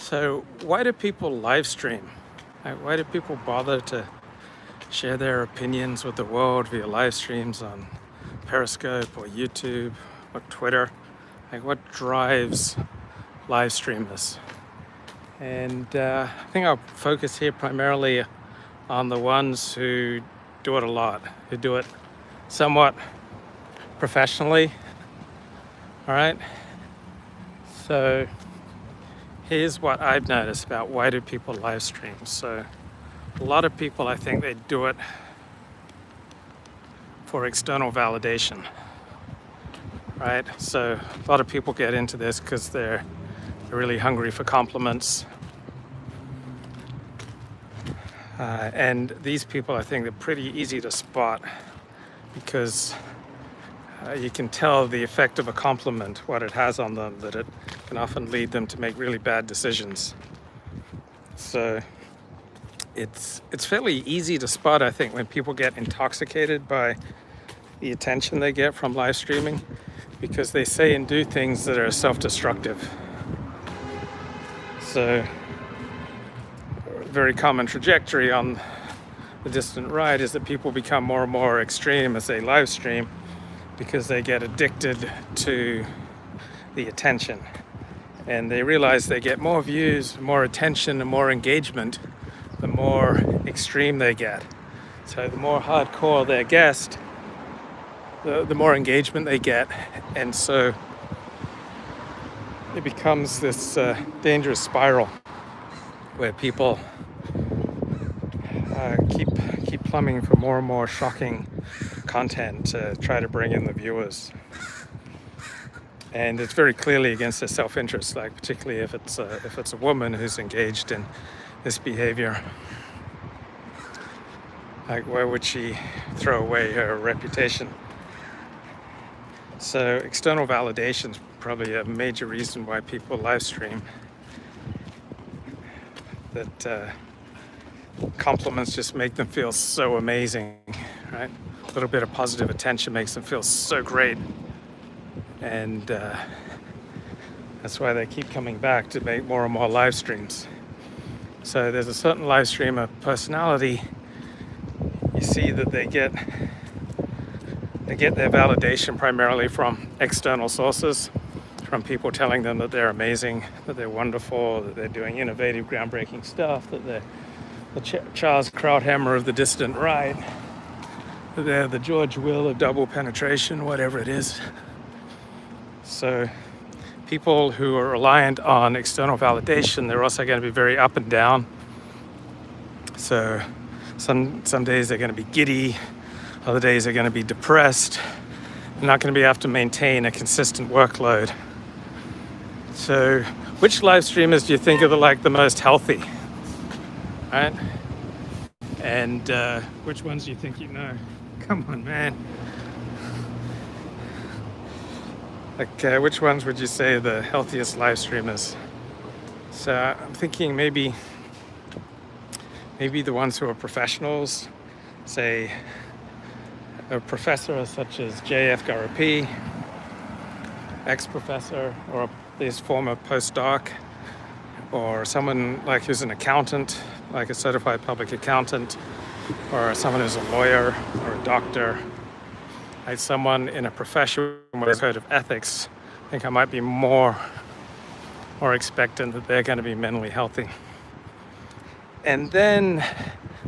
So why do people live stream? Why do people bother to share their opinions with the world via live streams on Periscope or YouTube or Twitter? What drives live streamers? And I think I'll focus here primarily on the ones who do it a lot, who do it somewhat professionally. All right. So here's what I've noticed about why do people live stream. So a lot of people, I think they do it for external validation, right? So a lot of people get into this because they're really hungry for compliments. And these people, I think, they're pretty easy to spot because you can tell the effect of a compliment, what it has on them, that it can often lead them to make really bad decisions. So it's fairly easy to spot, I think, when people get intoxicated by the attention they get from live streaming, because they say and do things that are self-destructive. So a very common trajectory on the distant right is that people become more and more extreme as they live stream because they get addicted to the attention. And they realize they get more views, more attention, and more engagement the more extreme they get. So the more hardcore their guest, the more engagement they get. And so it becomes this dangerous spiral where people keep plumbing for more and more shocking content to try to bring in the viewers. And it's very clearly against their self-interest, like particularly if it's a woman who's engaged in this behavior. Like, why would she throw away her reputation? So external validation is probably a major reason why people live stream. That compliments just make them feel so amazing, right? A little bit of positive attention makes them feel so great. And that's why they keep coming back to make more and more live streams. So there's a certain live streamer personality. You see that they get their validation primarily from external sources, from people telling them that they're amazing, that they're wonderful, that they're doing innovative, groundbreaking stuff, that they're the Charles Krauthammer of the distant right, that they're the George Will of double penetration, whatever it is. So people who are reliant on external validation, they're also going to be very up and down. So some days they're going to be giddy, other days they're going to be depressed. They're not going to be able to maintain a consistent workload. So which live streamers do you think are the most healthy? Right? And which ones do you think you know? Come on, man. Which ones would you say are the healthiest live streamers? So I'm thinking maybe the ones who are professionals, say a professor such as J.F. Garapi, ex-professor, or at least former postdoc, or someone like who's an accountant, like a certified public accountant, or someone who's a lawyer or a doctor. Like someone in a profession with a code of ethics, I think I might be more expectant that they're going to be mentally healthy. And then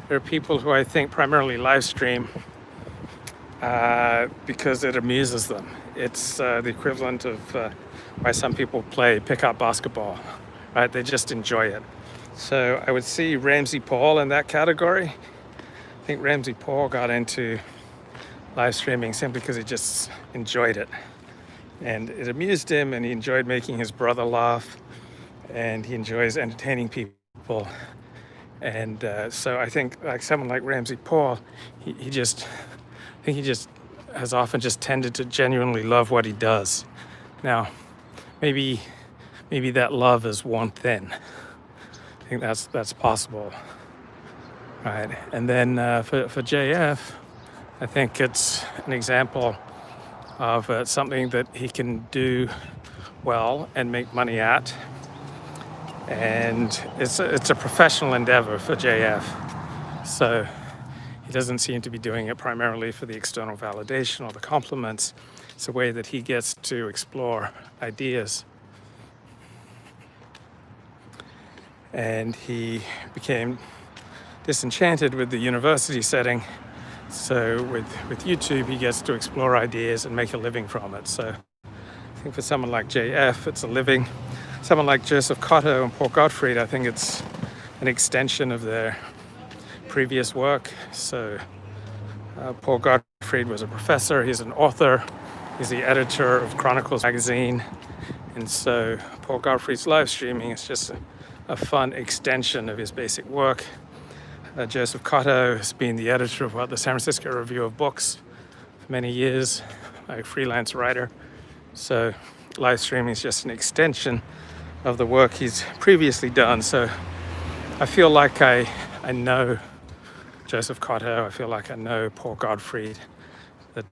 there are people who I think primarily live stream because it amuses them. It's the equivalent of why some people play pickup basketball, right? They just enjoy it. So I would see Ramsey Paul in that category. I think Ramsey Paul got into live streaming simply because he just enjoyed it. And it amused him, and he enjoyed making his brother laugh, and he enjoys entertaining people. And so I think like someone like Ramsey Paul, he just has often just tended to genuinely love what he does. Now, maybe that love is worn thin. I think that's possible, right? And then for JF, I think it's an example of something that he can do well and make money at. and it's a professional endeavor for JF. So he doesn't seem to be doing it primarily for the external validation or the compliments. It's a way that he gets to explore ideas. And he became disenchanted with the university setting. So with YouTube, he gets to explore ideas and make a living from it. So I think for someone like JF, it's a living. Someone like Joseph Cotto and Paul Gottfried, I think it's an extension of their previous work. So Paul Gottfried was a professor, he's an author, he's the editor of Chronicles magazine. And so Paul Gottfried's live streaming is just a fun extension of his basic work. Joseph Cotto has been the editor of the San Francisco Review of Books for many years, a freelance writer. So live streaming is just an extension of the work he's previously done. So I feel like I know Joseph Cotto, I feel like I know Paul Gottfried, that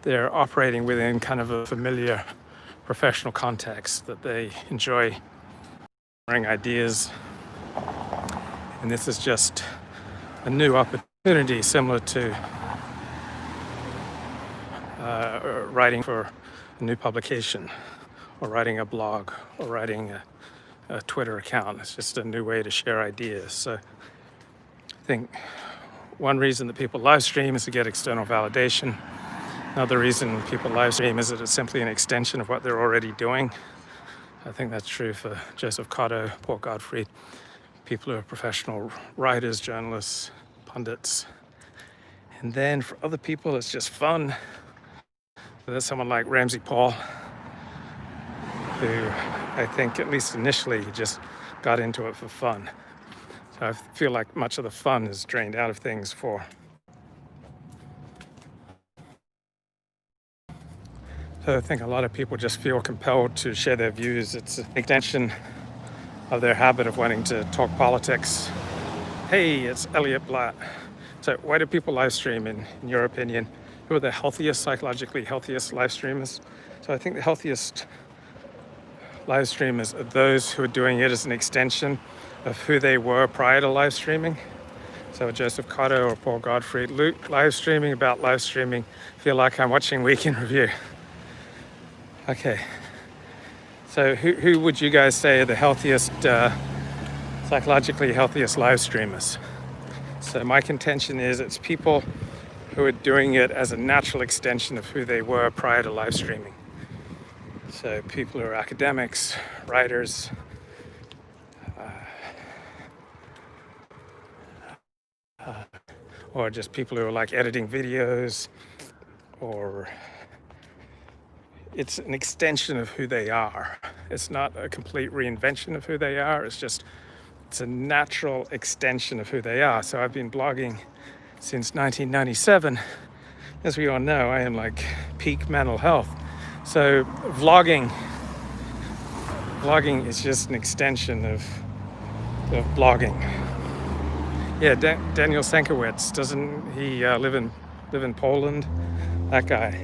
they're operating within kind of a familiar professional context, that they enjoy sharing ideas. And this is just a new opportunity similar to writing for a new publication, or writing a blog, or writing a Twitter account. It's just a new way to share ideas. So I think one reason that people live stream is to get external validation. Another reason people live stream is that it's simply an extension of what they're already doing. I think that's true for Joseph Cotto, Paul Gottfried, people who are professional writers, journalists, pundits. And then for other people, it's just fun. There's someone like Ramsey Paul, who I think, at least initially, just got into it for fun. So I feel like much of the fun is drained out of things for. So I think a lot of people just feel compelled to share their views. It's an extension of their habit of wanting to talk politics. Hey, it's Elliot Blatt. So why do people live stream, in your opinion? Who are the healthiest, psychologically healthiest live streamers? So I think the healthiest live streamers are those who are doing it as an extension of who they were prior to live streaming. So Joseph Cotto or Paul Gottfried, Luke, live streaming about live streaming, feel like I'm watching Week in Review. Okay, so who would you guys say are the healthiest, psychologically healthiest live streamers? So my contention is it's people who are doing it as a natural extension of who they were prior to live streaming. So people who are academics, writers, or just people who are like editing videos, or it's an extension of who they are. It's not a complete reinvention of who they are. It's a natural extension of who they are. So I've been blogging since 1997. As we all know, I am like peak mental health. So vlogging is just an extension of blogging. Yeah, Daniel Sienkiewicz, doesn't he live in Poland? That guy.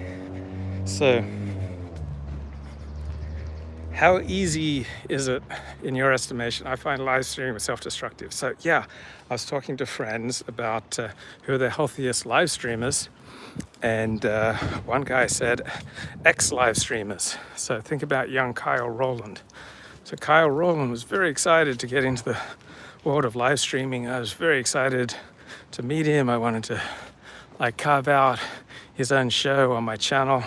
So how easy is it, in your estimation? I find live streaming self-destructive. So yeah, I was talking to friends about who are the healthiest live streamers, and one guy said ex-live streamers. So think about young Kyle Rowland. So Kyle Rowland was very excited to get into the world of live streaming. I was very excited to meet him. I wanted to carve out his own show on my channel.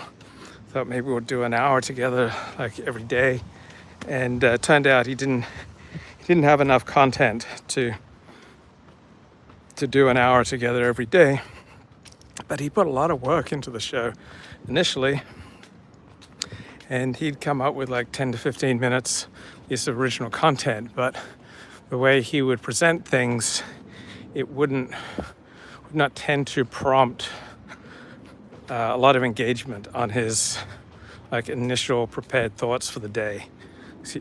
Thought maybe we'll do an hour together every day, and turned out he didn't have enough content to do an hour together every day. But he put a lot of work into the show initially, and he'd come up with 10 to 15 minutes of original content. But the way he would present things, it would not tend to prompt a lot of engagement on his initial prepared thoughts for the day.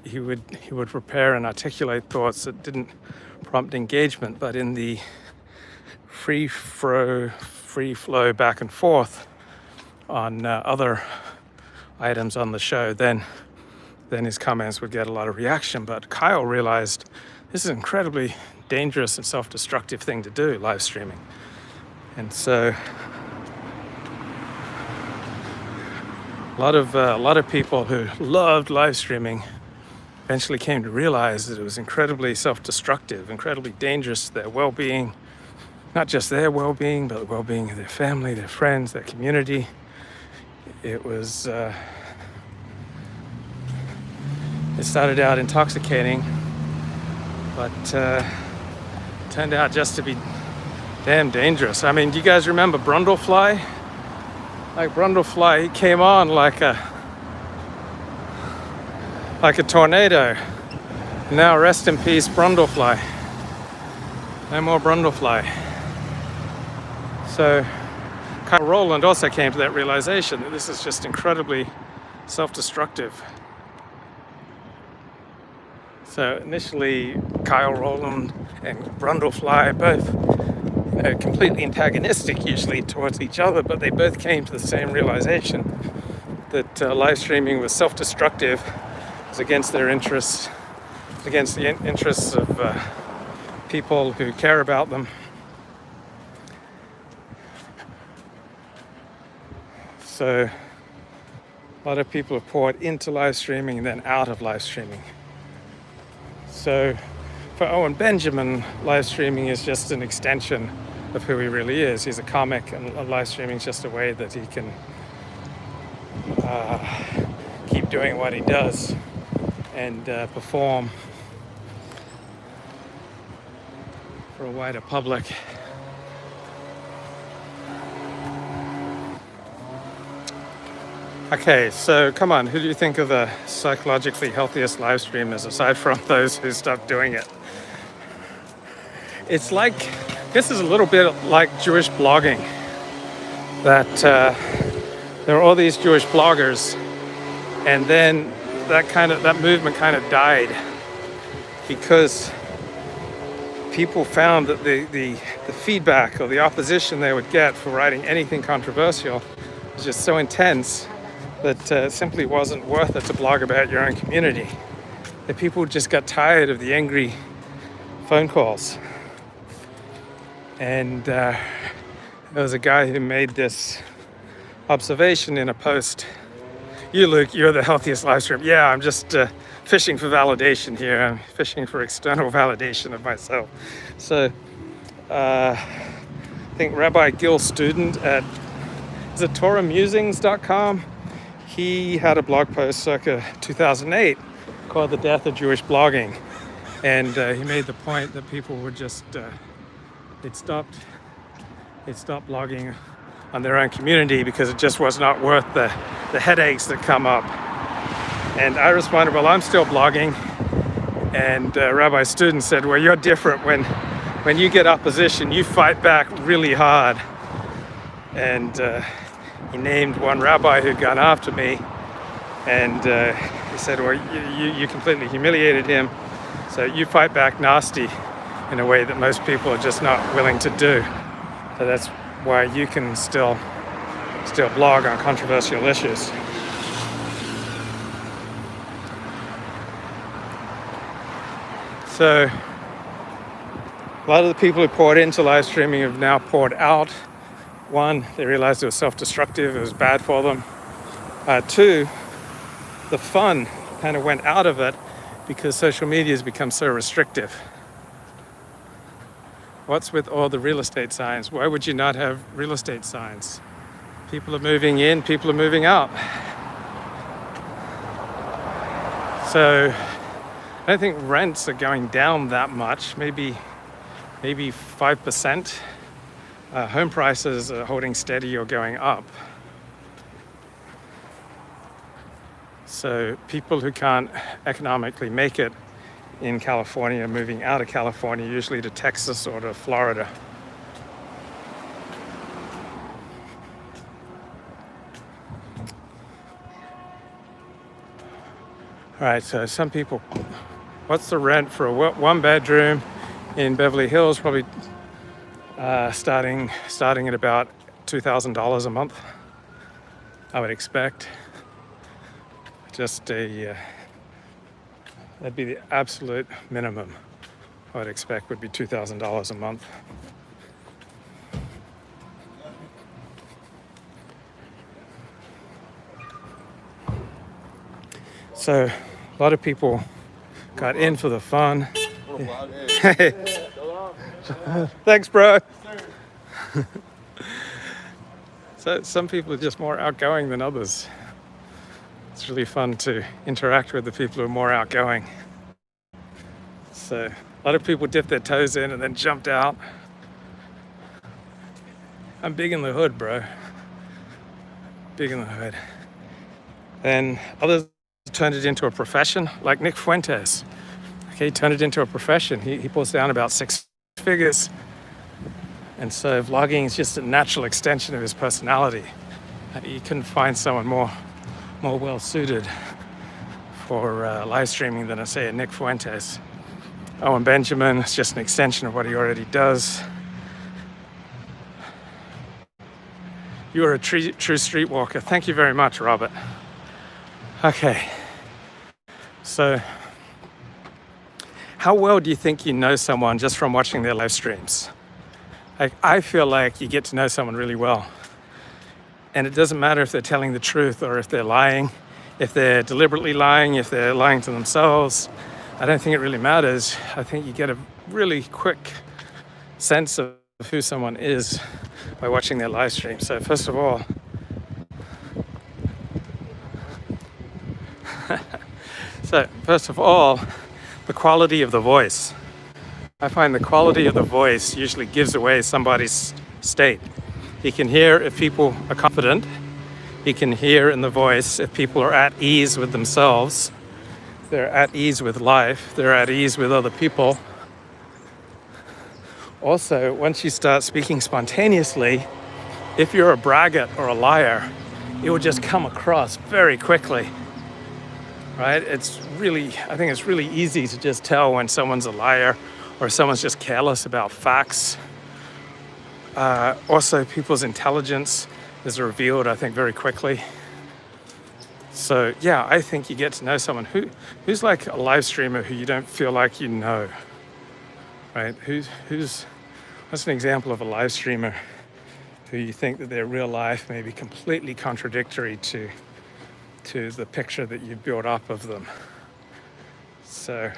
He would prepare and articulate thoughts that didn't prompt engagement, but in the free flow back and forth on other items on the show, then then his comments would get a lot of reaction. But Kyle realized this is an incredibly dangerous and self-destructive thing to do, live streaming. And so a lot of people who loved live streaming eventually came to realize that it was incredibly self-destructive, incredibly dangerous to their well-being, not just their well-being, but the well-being of their family, their friends, their community. It was, it started out intoxicating, but turned out just to be damn dangerous. I mean, do you guys remember Brundlefly? Like Brundlefly, he came on like a tornado. Now rest in peace, Brundlefly. No more Brundlefly. So Kyle Rowland also came to that realization that this is just incredibly self-destructive. So initially, Kyle Rowland and Brundlefly both completely antagonistic usually towards each other, but they both came to the same realization that live streaming was self-destructive, it was against their interests, against the interests of people who care about them. So a lot of people have poured into live streaming and then out of live streaming. So for Owen Benjamin, live streaming is just an extension of who he really is. He's a comic, and live streaming is just a way that he can keep doing what he does and perform for a wider public. Okay, so come on, who do you think are the psychologically healthiest live streamers aside from those who stopped doing it? It's like, this is a little bit like Jewish blogging, that there are all these Jewish bloggers, and then that movement kind of died because people found that the feedback or the opposition they would get for writing anything controversial was just so intense that it simply wasn't worth it to blog about your own community. That people just got tired of the angry phone calls. And there was a guy who made this observation in a post. You, Luke, you're the healthiest live stream. Yeah, I'm just fishing for validation here. I'm fishing for external validation of myself. So I think Rabbi Gil Student at, is it TorahMusings.com? He had a blog post circa 2008 called The Death of Jewish Blogging. And he made the point that people would just, they'd stopped blogging on their own community because it just was not worth the headaches that come up. And I responded, well, I'm still blogging. And Rabbi Student said, well, you're different. When you get opposition, you fight back really hard. And he named one rabbi who'd gone after me, and he said, well, you completely humiliated him, so you fight back nasty in a way that most people are just not willing to do. So that's why you can still blog on controversial issues. So a lot of the people who poured into live streaming have now poured out. One, they realized it was self-destructive, it was bad for them. Two, the fun kind of went out of it because social media has become so restrictive. What's with all the real estate signs? Why would you not have real estate signs? People are moving in, people are moving out. So I don't think rents are going down that much, maybe 5%. Home prices are holding steady or going up. So people who can't economically make it in California are moving out of California, usually to Texas or to Florida. All right, so some people, what's the rent for a one bedroom in Beverly Hills? Probably starting at about $2,000 a month, I would expect. Just a That'd be the absolute minimum I'd expect would be $2,000 a month. So a lot of people got in for the fun. Hey. Thanks, bro. So some people are just more outgoing than others. It's really fun to interact with the people who are more outgoing. So a lot of people dip their toes in and then jumped out. I'm big in the hood, bro. Big in the hood. Then others turned it into a profession, like Nick Fuentes. Okay, he turned it into a profession. He pulls down about 6 figures. And so vlogging is just a natural extension of his personality. And he couldn't find someone more well suited for live streaming than, I say, a Nick Fuentes. Owen Benjamin is just an extension of what he already does. You are a true streetwalker. Thank you very much, Robert. Okay. So, how well do you think you know someone just from watching their live streams? Like, I feel like you get to know someone really well. And it doesn't matter if they're telling the truth or if they're lying, if they're deliberately lying, if they're lying to themselves. I don't think it really matters. I think you get a really quick sense of who someone is by watching their live stream. So first of all, the quality of the voice. I find the quality of the voice usually gives away somebody's state. You can hear if people are confident. You can hear in the voice if people are at ease with themselves. They're at ease with life. They're at ease with other people. Also, once you start speaking spontaneously, if you're a braggart or a liar, it will just come across very quickly. Right? I think it's really easy to just tell when someone's a liar or someone's just careless about facts. Also, people's intelligence is revealed, I think, very quickly. So, yeah, I think you get to know someone who's like a live streamer who you don't feel like you know, right? What's an example of a live streamer who you think that their real life may be completely contradictory to the picture that you built up of them? So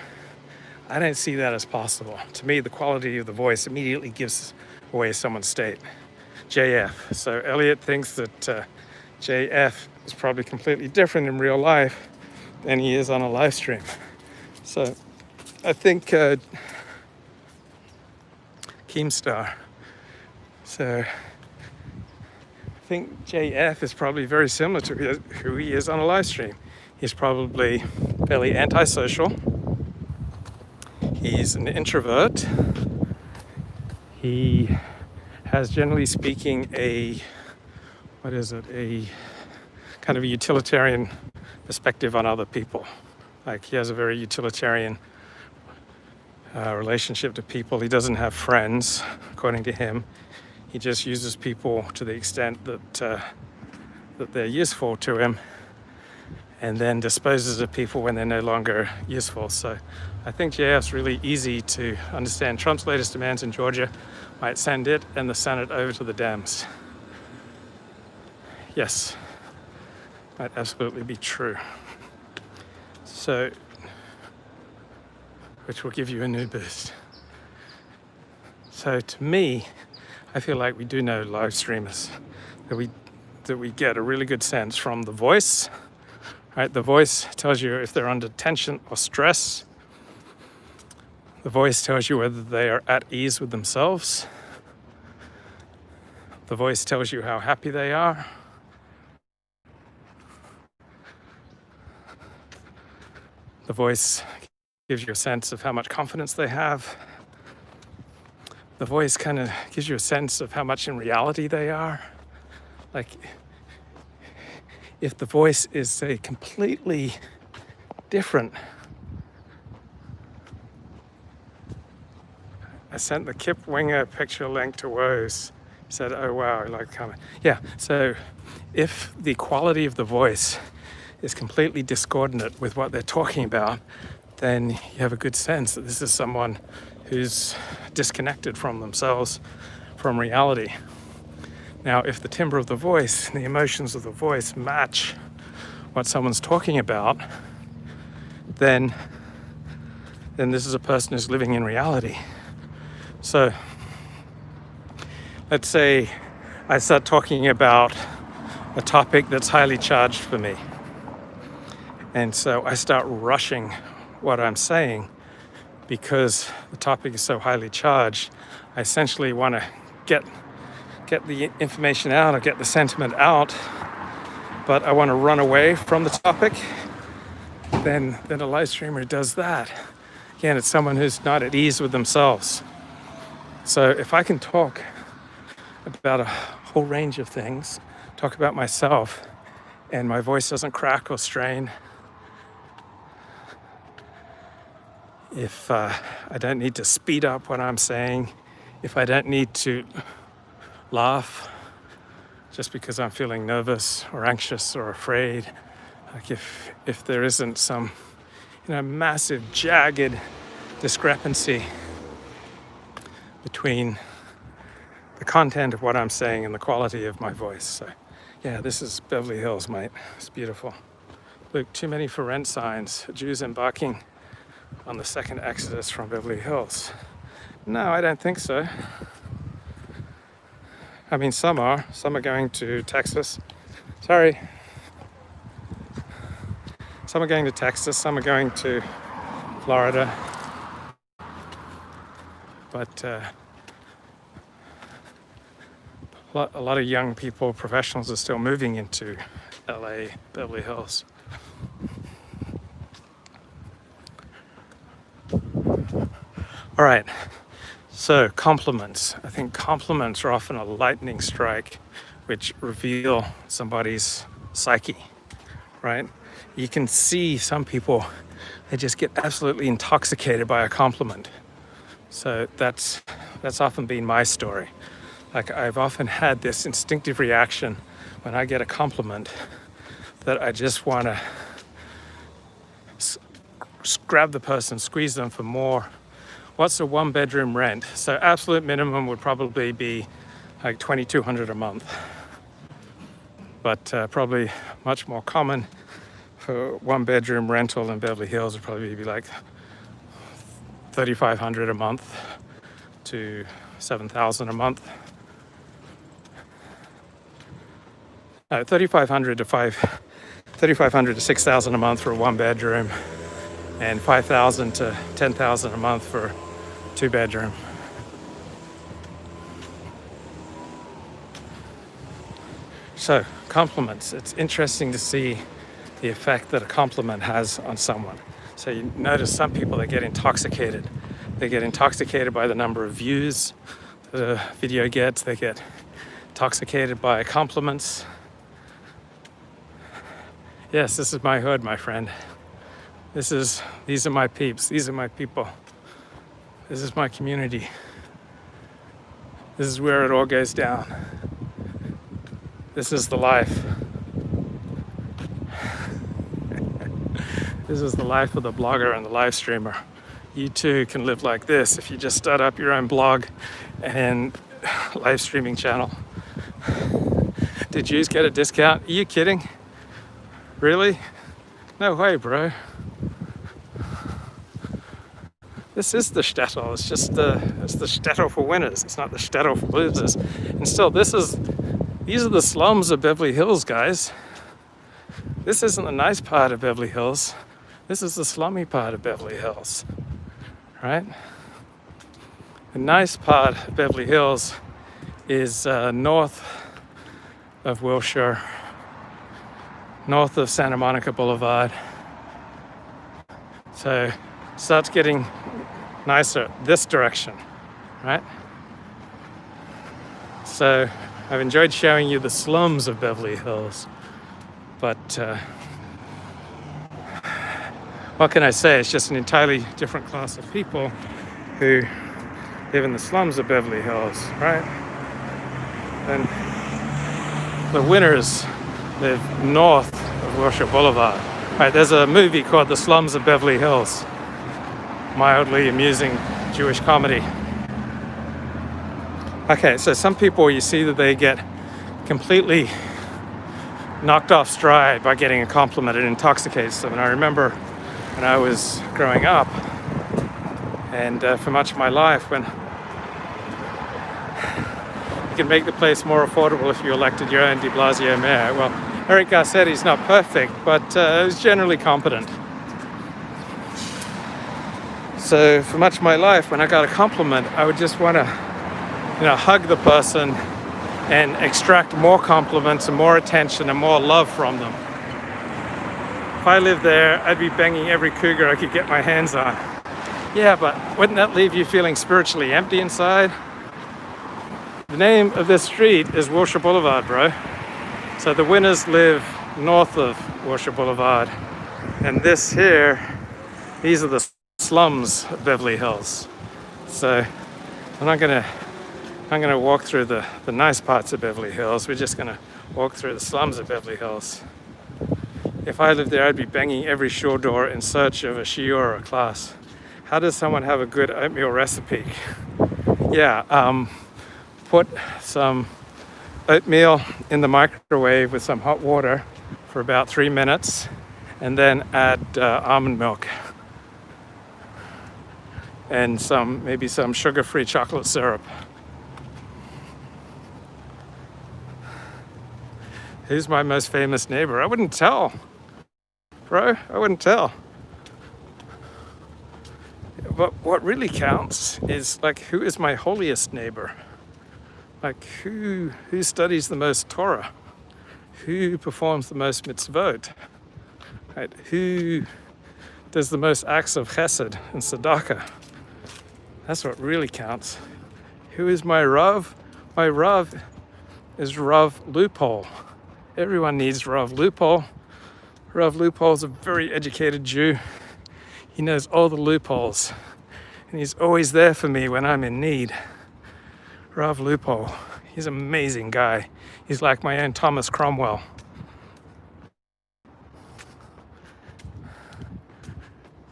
I don't see that as possible. To me, the quality of the voice immediately gives away someone's state. JF. So Elliot thinks that JF is probably completely different in real life than he is on a live stream. So I think Keemstar. So I think JF is probably very similar to who he is on a live stream. He's probably fairly antisocial. He's an introvert. He has, generally speaking, a kind of a utilitarian perspective on other people. Like, he has a very utilitarian relationship to people. He doesn't have friends, according to him. He just uses people to the extent that they're useful to him, and then disposes of people when they're no longer useful. So I think JF's really easy to understand. Trump's latest demands in Georgia might send it and the Senate over to the Dems. Yes, might absolutely be true. So, which will give you a new boost. So to me, I feel like we do know live streamers, that we get a really good sense from the voice. Right? The voice tells you if they're under tension or stress. The voice tells you whether they are at ease with themselves. The voice tells you how happy they are. The voice gives you a sense of how much confidence they have. The voice kind of gives you a sense of how much in reality they are. Like, if the voice is, say, completely different. I sent the Kip Winger picture link to Woes. He said, oh wow, I like the comment. Yeah, so if the quality of the voice is completely discordant with what they're talking about, then you have a good sense that this is someone who's disconnected from themselves, from reality. Now, if the timbre of the voice and the emotions of the voice match what someone's talking about, then this is a person who's living in reality. So let's say I start talking about a topic that's highly charged for me. And so I start rushing what I'm saying because the topic is so highly charged. I essentially want to get the information out or get the sentiment out, but I want to run away from the topic. Then a live streamer does that. Again, it's someone who's not at ease with themselves. So if I can talk about a whole range of things, talk about myself, and my voice doesn't crack or strain, if I don't need to speed up what I'm saying, if I don't need to laugh just because I'm feeling nervous or anxious or afraid, like if there isn't some massive jagged discrepancy between the content of what I'm saying and the quality of my voice. So yeah, this is Beverly Hills, mate. It's beautiful. Look, too many for rent signs. Jews embarking on the second exodus from Beverly Hills. No, I don't think so. I mean, some are going to Texas. Sorry. Some are going to Texas, some are going to Florida. But a lot of young people, professionals, are still moving into LA, Beverly Hills. All right, so compliments. I think compliments are often a lightning strike which reveal somebody's psyche, right? You can see some people, they just get absolutely intoxicated by a compliment. So that's often been my story. Like, I've often had this instinctive reaction when I get a compliment that I just want to grab the person, squeeze them for more. What's a one-bedroom rent? So absolute minimum would probably be like $2,200 a month. But probably much more common for one-bedroom rental in Beverly Hills would probably be like $3,500 a month to $7,000 a month. No, $3,500 to $6,000 a month for a one-bedroom, and $5,000 to $10,000 a month for two-bedroom. So compliments. It's interesting to see the effect that a compliment has on someone. So you notice some people, they get intoxicated. They get intoxicated by the number of views that a video gets. They get intoxicated by compliments. Yes, this is my hood, my friend. These are my peeps. These are my people. This is my community. This is where it all goes down. This is the life. This is the life of the blogger and the live streamer. You too can live like this if you just start up your own blog and live streaming channel. Did Jews get a discount? Are you kidding? Really? No way, bro. This is the shtetl. It's just the shtetl for winners. It's not the shtetl for losers. And still, these are the slums of Beverly Hills, guys. This isn't the nice part of Beverly Hills. This is the slummy part of Beverly Hills, right? The nice part of Beverly Hills is north of Wilshire, north of Santa Monica Boulevard. So it starts getting nicer this direction, right? So I've enjoyed showing you the slums of Beverly Hills, but what can I say? It's just an entirely different class of people who live in the slums of Beverly Hills, right? And the winners live north of Wilshire Boulevard. Right, there's a movie called The Slums of Beverly Hills. mildly amusing Jewish comedy. Okay, so some people, you see that they get completely knocked off stride by getting a compliment. It intoxicates them. And I remember when I was growing up, and for much of my life, when you can make the place more affordable if you elected your own de Blasio mayor. Well, Eric Garcetti's not perfect, but he's generally competent. So for much of my life, when I got a compliment, I would just want to, hug the person and extract more compliments and more attention and more love from them. If I lived there, I'd be banging every cougar I could get my hands on. Yeah, but wouldn't that leave you feeling spiritually empty inside? The name of this street is Wilshire Boulevard, bro. So the winners live north of Wilshire Boulevard. And this here, these are the slums of Beverly Hills. So I'm not gonna walk through the nice parts of Beverly Hills. We're just gonna walk through the slums of Beverly Hills. If I lived there, I'd be banging every shore door in search of a shiur or a class. How does someone have a good oatmeal recipe? Yeah, put some oatmeal in the microwave with some hot water for about 3 minutes, and then add almond milk and maybe some sugar-free chocolate syrup. Who's my most famous neighbor? I wouldn't tell, bro. I wouldn't tell. But what really counts is who is my holiest neighbor? Who studies the most Torah? Who performs the most mitzvot? Right? Who does the most acts of chesed and tzedakah? That's what really counts. Who is my Rav? My Rav is Rav Loophole. Everyone needs Rav Loophole. Rav Loophole is a very educated Jew. He knows all the loopholes, and he's always there for me when I'm in need. Rav Loophole, he's an amazing guy. He's like my own Thomas Cromwell.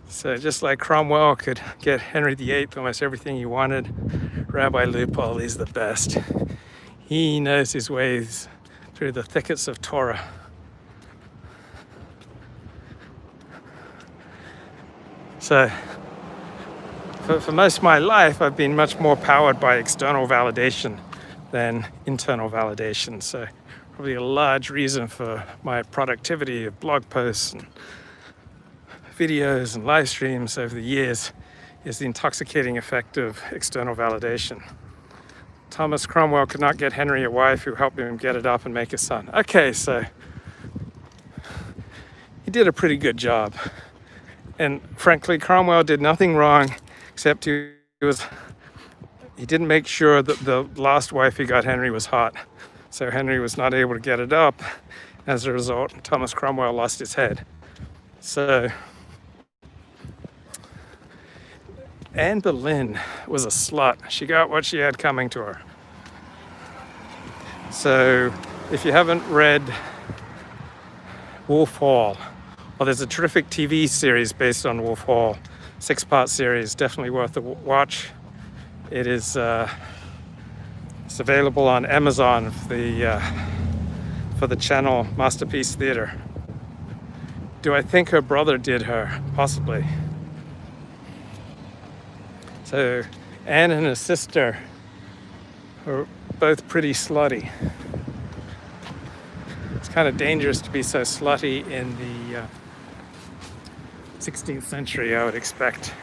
So just like Cromwell could get Henry VIII almost everything he wanted, Rabbi Loophole is the best. He knows his ways through the thickets of Torah. So for most of my life, I've been much more powered by external validation than internal validation. So probably a large reason for my productivity of blog posts and videos and live streams over the years is the intoxicating effect of external validation. Thomas Cromwell could not get Henry a wife who helped him get it up and make a son. Okay, so he did a pretty good job. And frankly, Cromwell did nothing wrong except he didn't make sure that the last wife he got Henry was hot. So Henry was not able to get it up. As a result, Thomas Cromwell lost his head. So Anne Boleyn was a slut. She got what she had coming to her. So if you haven't read Wolf Hall, well, there's a terrific TV series based on Wolf Hall, 6-part series, definitely worth a watch. It is it's available on Amazon for the channel Masterpiece Theater. Do I think her brother did her? Possibly. So Anne and her sister were both pretty slutty. It's kind of dangerous to be so slutty in the 16th century, I would expect.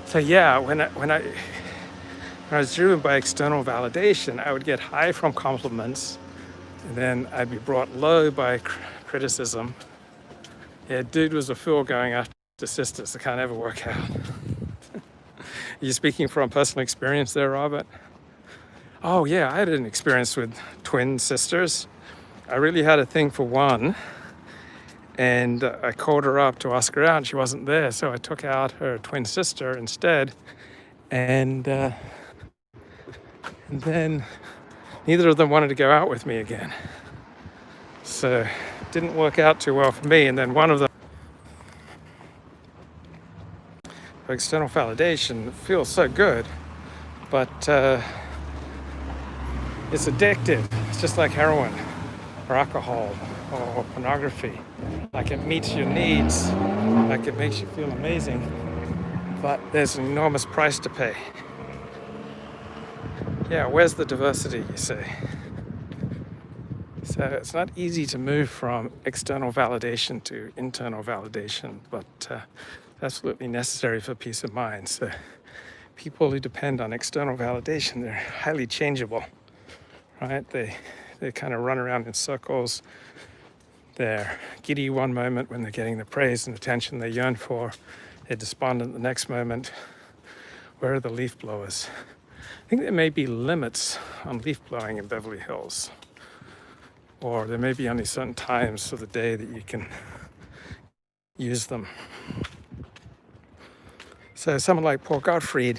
So yeah, when I was driven by external validation, I would get high from compliments, and then I'd be brought low by criticism. Yeah, dude was a fool going after sisters. It can't ever work out. Are you speaking from personal experience there, Robert? Oh yeah, I had an experience with twin sisters. I really had a thing for one, and I called her up to ask her out, and she wasn't there, so I took out her twin sister instead, and then neither of them wanted to go out with me again. So didn't work out too well for me. And then one of them, external validation, feels so good, but it's addictive. It's just like heroin or alcohol or pornography. Like, it meets your needs, like it makes you feel amazing, but there's an enormous price to pay. Yeah, where's the diversity, you say? So it's not easy to move from external validation to internal validation, but absolutely necessary for peace of mind. So people who depend on external validation, they're highly changeable, right? They kind of run around in circles. They're giddy one moment when they're getting the praise and attention they yearn for. They're despondent the next moment. Where are the leaf blowers? I think there may be limits on leaf blowing in Beverly Hills, or there may be only certain times of the day that you can use them. So someone like Paul Gottfried,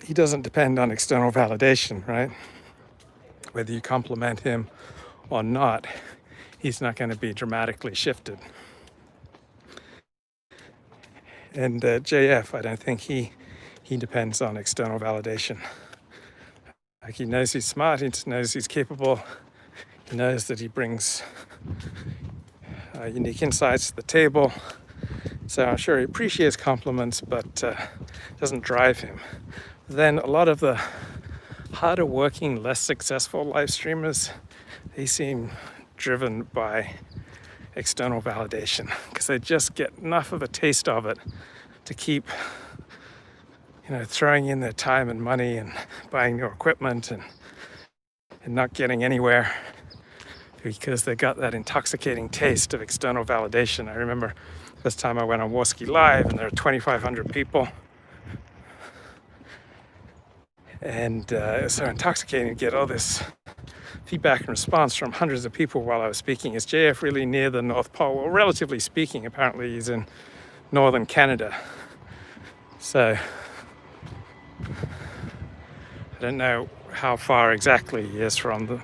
he doesn't depend on external validation, right? Whether you compliment him or not, he's not going to be dramatically shifted. And JF, I don't think he depends on external validation. Like, he knows he's smart, he knows he's capable, he knows that he brings unique insights to the table. So I'm sure he appreciates compliments, but doesn't drive him. Then a lot of the harder working, less successful live streamers, they seem driven by external validation because they just get enough of a taste of it to keep, throwing in their time and money and buying new equipment and not getting anywhere because they got that intoxicating taste of external validation. I remember this time I went on Warski Live and there were 2,500 people. And it was so intoxicating to get all this feedback and response from hundreds of people while I was speaking. Is JF really near the North Pole? Well, relatively speaking, apparently he's in northern Canada. So I don't know how far exactly he is from the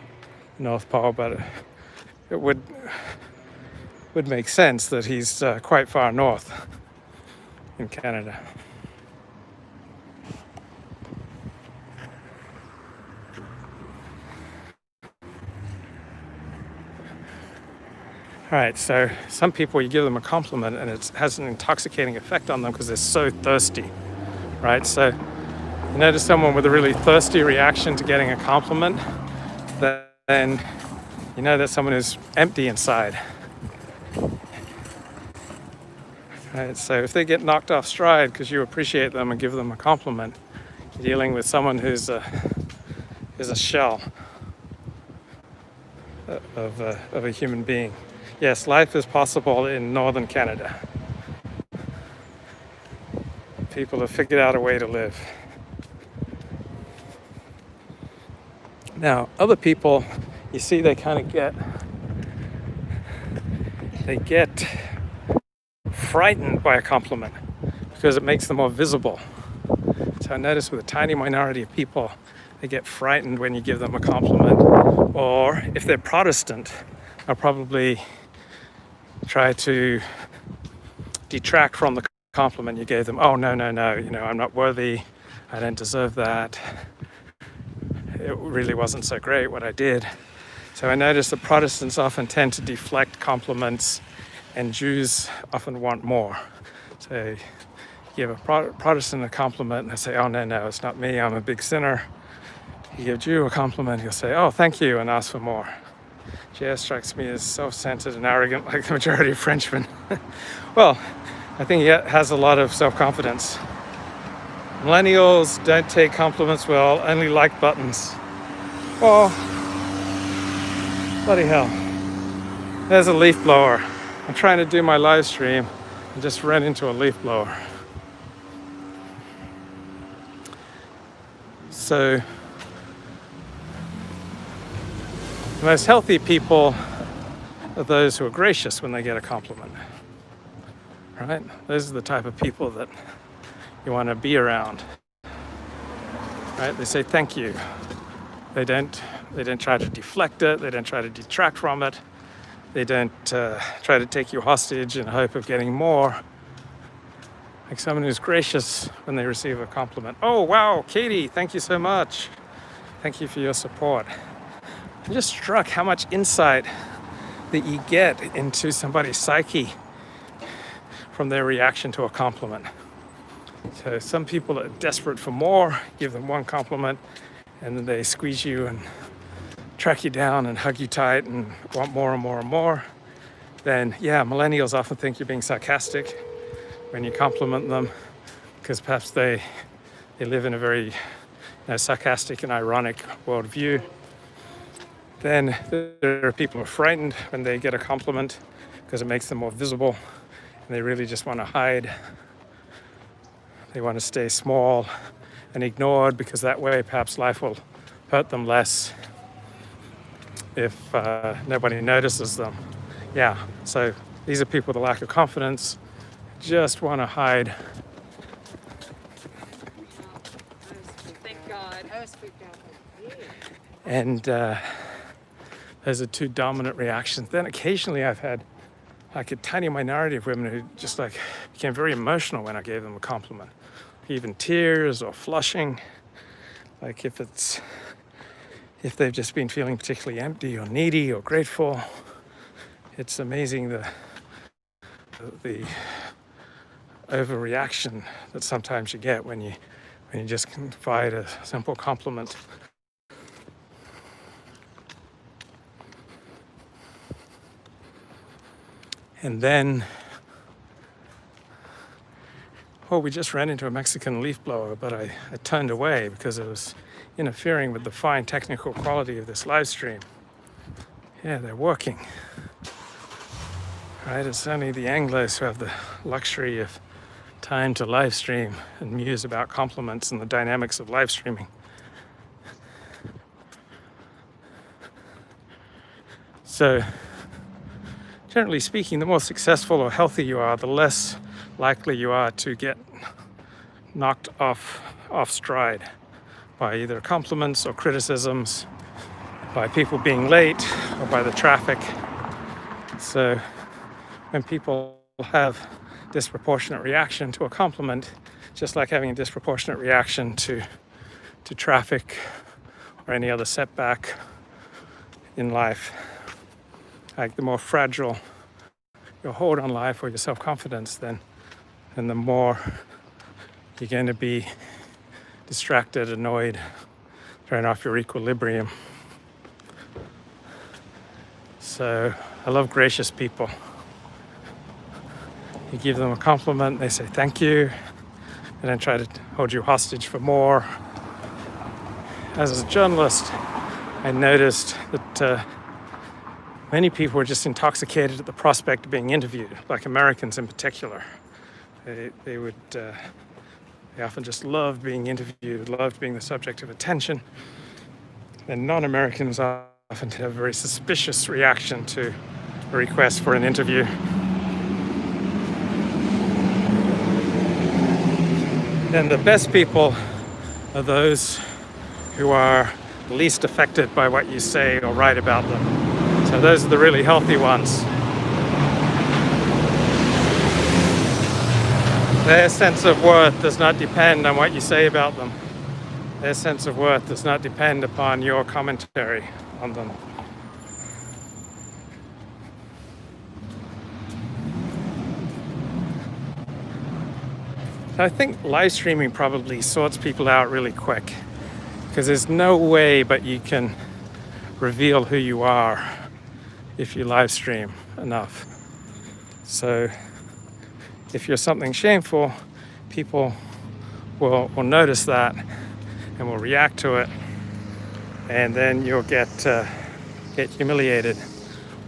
North Pole, but it would make sense that he's quite far north in Canada. All right, so some people, you give them a compliment and it has an intoxicating effect on them because they're so thirsty, right? So you notice someone with a really thirsty reaction to getting a compliment, then you know that's someone who's empty inside. Right, so if they get knocked off stride because you appreciate them and give them a compliment, you're dealing with someone who's a shell of a human being. Yes, life is possible in northern Canada. People have figured out a way to live. Now, other people, you see, they kind of get frightened by a compliment because it makes them more visible. So I notice with a tiny minority of people, they get frightened when you give them a compliment. Or if they're Protestant, they'll probably try to detract from the compliment you gave them. Oh, no, I'm not worthy. I don't deserve that. It really wasn't so great what I did. So I notice that Protestants often tend to deflect compliments and Jews often want more. So you give a Protestant a compliment and they say, oh, no, it's not me. I'm a big sinner. You give a Jew a compliment, he'll say, oh, thank you, and ask for more. JS strikes me as self-centered and arrogant like the majority of Frenchmen. Well, I think he has a lot of self-confidence. Millennials don't take compliments well, only like buttons. Oh, bloody hell. There's a leaf blower. I'm trying to do my live stream and just ran into a leaf blower. So the most healthy people are those who are gracious when they get a compliment, right? Those are the type of people that you want to be around, right? They say thank you. They don't They don't try to deflect it. They don't try to detract from it. They don't try to take you hostage in the hope of getting more. Like someone who's gracious when they receive a compliment. Oh, wow, Katie, thank you so much. Thank you for your support. I'm just struck how much insight that you get into somebody's psyche from their reaction to a compliment. So some people are desperate for more, give them one compliment, and then they squeeze you and track you down and hug you tight and want more and more and more. Then, yeah, millennials often think you're being sarcastic when you compliment them, because perhaps they live in a very sarcastic and ironic worldview. Then there are people who are frightened when they get a compliment because it makes them more visible, and they really just want to hide. They want to stay small and ignored, because that way perhaps life will hurt them less if nobody notices them. Yeah, so these are people with a lack of confidence, just want to hide. Thank God. And those are two dominant reactions. Then occasionally I've had like a tiny minority of women who just like became very emotional when I gave them a compliment. Even tears or flushing. Like if they've just been feeling particularly empty or needy or grateful. It's amazing the overreaction that sometimes you get when you just confide a simple compliment. And then, we just ran into a Mexican leaf blower, but I turned away because it was interfering with the fine technical quality of this live stream. Yeah, they're working. Right? It's only the Anglos who have the luxury of time to live stream and muse about compliments and the dynamics of live streaming. So, generally speaking, the more successful or healthy you are, the less likely you are to get knocked off stride by either compliments or criticisms, by people being late, or by the traffic. So when people have disproportionate reaction to a compliment, just like having a disproportionate reaction to traffic or any other setback in life, like the more fragile your hold on life or your self-confidence, then the more you're going to be distracted, annoyed, thrown off your equilibrium. So I love gracious people. You give them a compliment, they say thank you, and then try to hold you hostage for more. As a journalist, I noticed that many people were just intoxicated at the prospect of being interviewed, like Americans in particular. They often just loved being interviewed, loved being the subject of attention. And non-Americans often have a very suspicious reaction to a request for an interview. And the best people are those who are least affected by what you say or write about them. So those are the really healthy ones. Their sense of worth does not depend on what you say about them. Their sense of worth does not depend upon your commentary on them. I think live streaming probably sorts people out really quick, because there's no way but you can reveal who you are if you live stream enough. So if you're something shameful, people will notice that and will react to it, and then you'll get humiliated.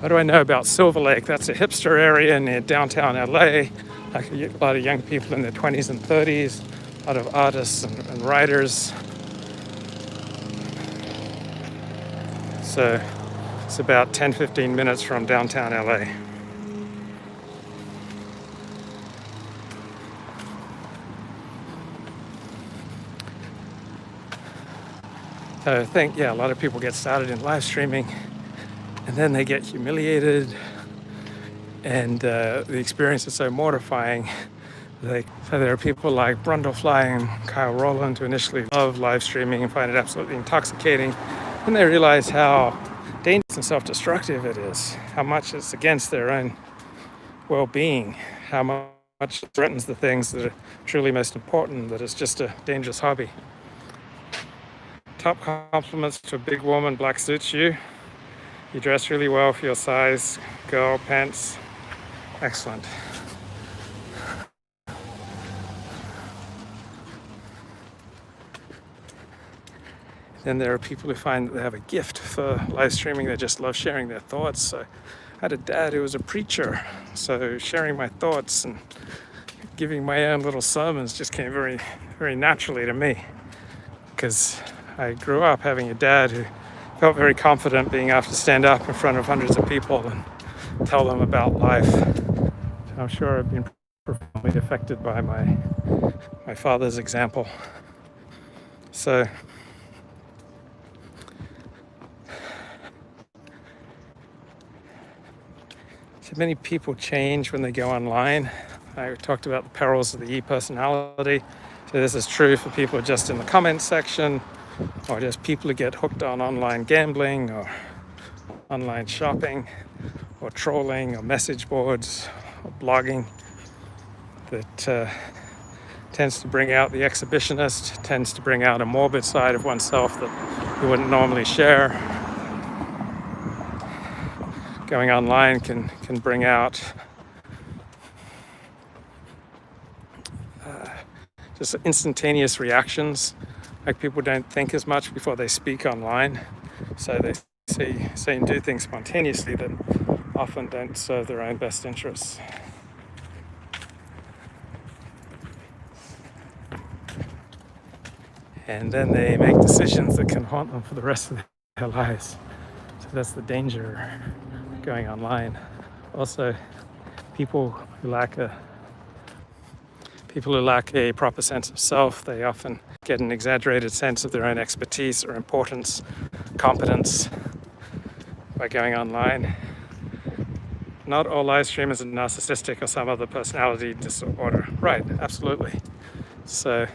What do I know about Silver Lake? That's a hipster area near downtown LA. Like a lot of young people in their 20s and 30s, a lot of artists and writers. So it's about 10-15 minutes from downtown LA. So I think, yeah, a lot of people get started in live streaming and then they get humiliated, and the experience is so mortifying. So there are people like Brundlefly and Kyle Rowland who initially love live streaming and find it absolutely intoxicating. And they realize how dangerous and self-destructive it is, how much it's against their own well-being, how much it threatens the things that are truly most important, that it's just a dangerous hobby. Top compliments to a big woman, black suits you. You dress really well for your size, girl, pants. Excellent. Then there are people who find that they have a gift for live streaming. They just love sharing their thoughts. So I had a dad who was a preacher. So sharing my thoughts and giving my own little sermons just came very, very naturally to me, because I grew up having a dad who felt very confident being able to stand up in front of hundreds of people and tell them about life. So I'm sure I've been profoundly affected by my father's example. So many people change when they go online. I talked about the perils of the e-personality. So this is true for people just in the comments section, or just people who get hooked on online gambling or online shopping or trolling or message boards or blogging. That tends to bring out the exhibitionist, tends to bring out a morbid side of oneself that you wouldn't normally share. Going online can bring out just instantaneous reactions. Like, people don't think as much before they speak online, so they say and do things spontaneously that often don't serve their own best interests. And then they make decisions that can haunt them for the rest of their lives. So that's the danger going online. Also, people who lack a proper sense of self, they often get an exaggerated sense of their own expertise or importance, competence by going online. Not all live streamers are narcissistic or some other personality disorder. Right, absolutely. So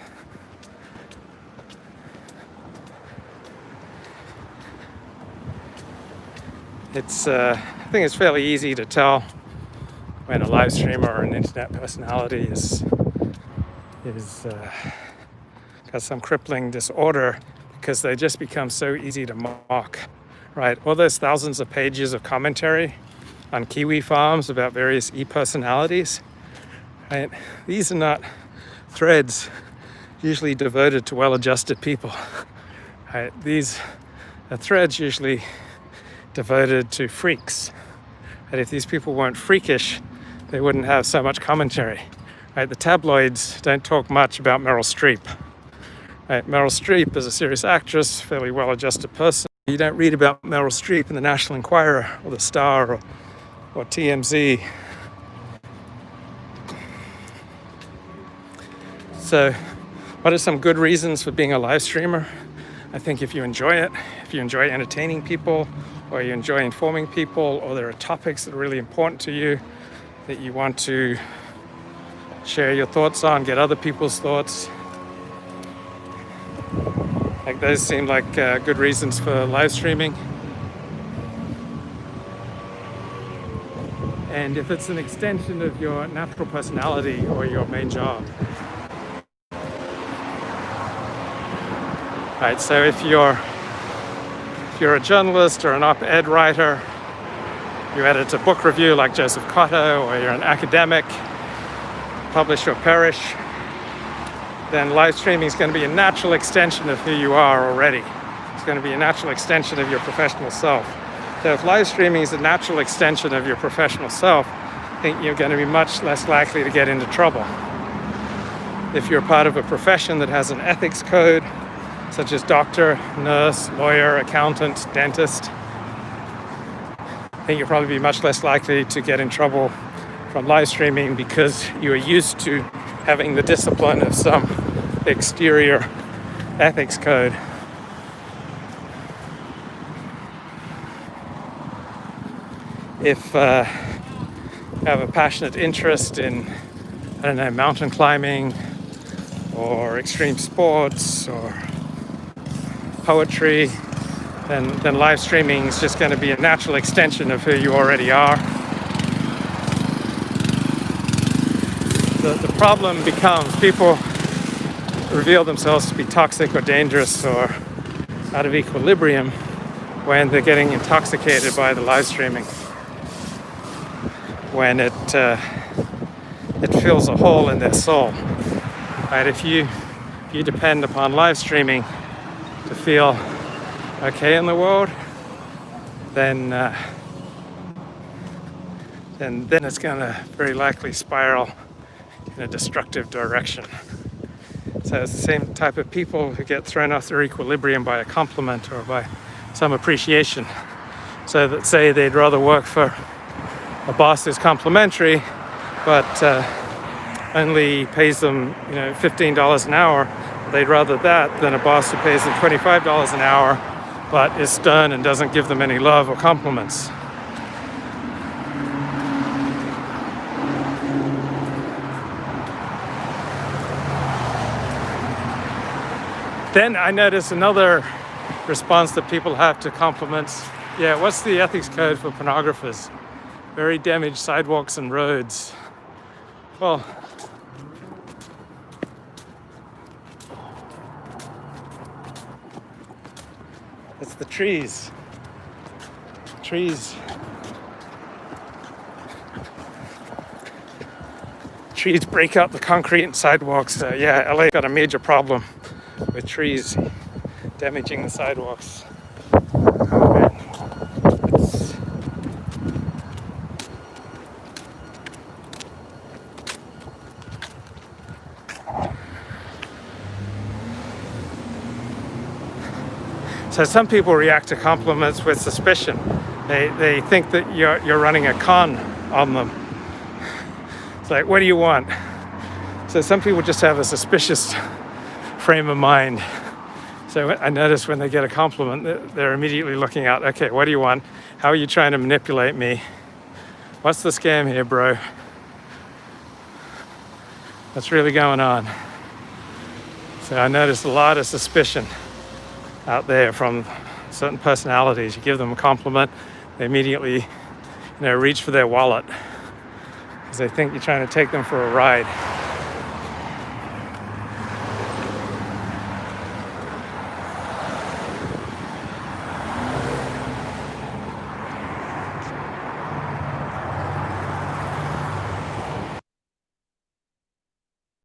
I think it's fairly easy to tell when a live streamer or an internet personality is got some crippling disorder, because they just become so easy to mock, right? All those thousands of pages of commentary on kiwi farms about various e-personalities, right? These are not threads usually devoted to well-adjusted people, right? These are threads usually devoted to freaks. And if these people weren't freakish, they wouldn't have so much commentary. Right? The tabloids don't talk much about Meryl Streep. Right? Meryl Streep is a serious actress, fairly well-adjusted person. You don't read about Meryl Streep in the National Enquirer or the Star or TMZ. So, what are some good reasons for being a live streamer? I think if you enjoy it, if you enjoy entertaining people, or you enjoy informing people, or there are topics that are really important to you that you want to share your thoughts on, get other people's thoughts. Like, those seem like good reasons for live streaming. And if it's an extension of your natural personality or your main job. Right, so if you're a journalist or an op-ed writer, you edit a book review like Joseph Cotto, or you're an academic, publish or perish, then live streaming is going to be a natural extension of who you are already. It's going to be a natural extension of your professional self. So if live streaming is a natural extension of your professional self, I think you're going to be much less likely to get into trouble. If you're part of a profession that has an ethics code, such as doctor, nurse, lawyer, accountant, dentist, I think you'll probably be much less likely to get in trouble from live streaming, because you are used to having the discipline of some exterior ethics code. if you have a passionate interest in, I don't know, mountain climbing or extreme sports or poetry, then live streaming is just going to be a natural extension of who you already are. The problem becomes people reveal themselves to be toxic or dangerous or out of equilibrium when they're getting intoxicated by the live streaming, when it fills a hole in their soul. Right? If you depend upon live streaming to feel okay in the world, then it's going to very likely spiral in a destructive direction. So it's the same type of people who get thrown off their equilibrium by a compliment or by some appreciation. So that say they'd rather work for a boss who's complimentary, but only pays them, $15 an hour. They'd rather that than a boss who pays them $25 an hour, but is stern and doesn't give them any love or compliments. Then I notice another response that people have to compliments. Yeah, what's the ethics code for pornographers? Very damaged sidewalks and roads. Well, it's the trees. Trees break up the concrete and sidewalks. Yeah, LA got a major problem with trees damaging the sidewalks. Oh man. So some people react to compliments with suspicion. They think that you're running a con on them. It's like, what do you want? So some people just have a suspicious frame of mind. So I notice when they get a compliment, they're immediately looking out, okay, what do you want? How are you trying to manipulate me? What's the scam here, bro? What's really going on? So I noticed a lot of suspicion out there from certain personalities. You give them a compliment, they immediately reach for their wallet because they think you're trying to take them for a ride.